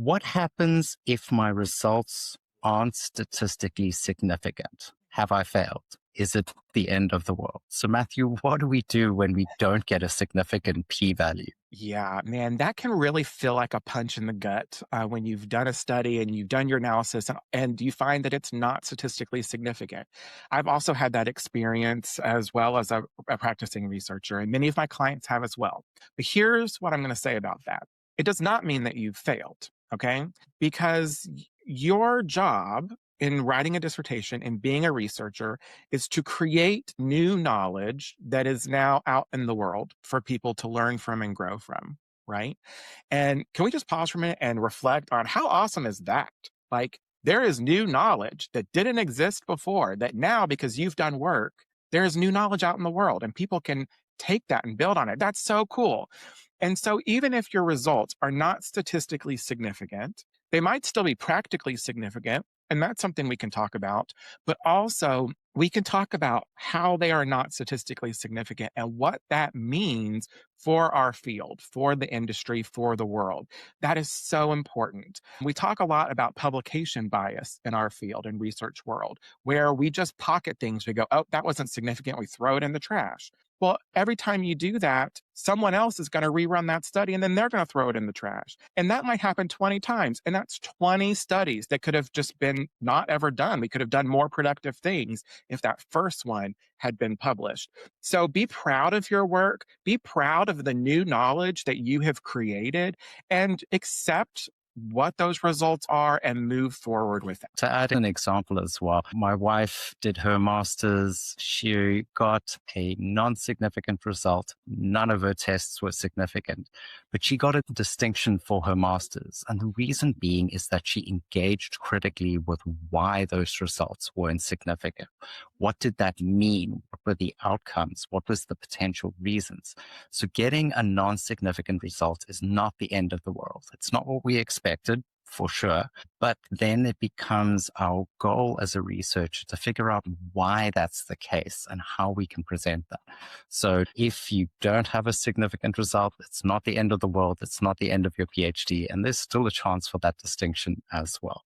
What happens if my results aren't statistically significant? Have I failed? Is it the end of the world? So, Matthew, what do we do when we don't get a significant p value? Yeah, man, that can really feel like a punch in the gut when you've done a study and you've done your analysis and you find that it's not statistically significant. I've also had that experience as well as a practicing researcher, and many of my clients have as well. But here's what I'm going to say about that: it does not mean that you've failed, okay? Because your job in writing a dissertation and being a researcher is to create new knowledge that is now out in the world for people to learn from and grow from, right? And can we just pause for a minute and reflect on how awesome is that? Like, there is new knowledge that didn't exist before that now, because you've done work, there is new knowledge out in the world and people can take that and build on it. That's so cool. And so, even if your results are not statistically significant, they might still be practically significant. And that's something we can talk about. But also, we can talk about how they are not statistically significant and what that means for our field, for the industry, for the world. That is so important. We talk a lot about publication bias in our field and research world, where we just pocket things. We go, oh, that wasn't significant. We throw it in the trash. Well, every time you do that, someone else is going to rerun that study and then they're going to throw it in the trash. And that might happen 20 times. And that's 20 studies that could have just been not ever done. We could have done more productive things if that first one had been published. So be proud of your work, be proud of the new knowledge that you have created, and accept what those results are and move forward with it. To add an example as well, my wife did her master's. She got a non-significant result. None of her tests were significant, but she got a distinction for her master's. And the reason being is that she engaged critically with why those results were insignificant. What did that mean? What were the outcomes? What was the potential reasons? So getting a non-significant result is not the end of the world. It's not what we expected, for sure. But then it becomes our goal as a researcher to figure out why that's the case and how we can present that. So if you don't have a significant result, it's not the end of the world. It's not the end of your PhD. And there's still a chance for that distinction as well.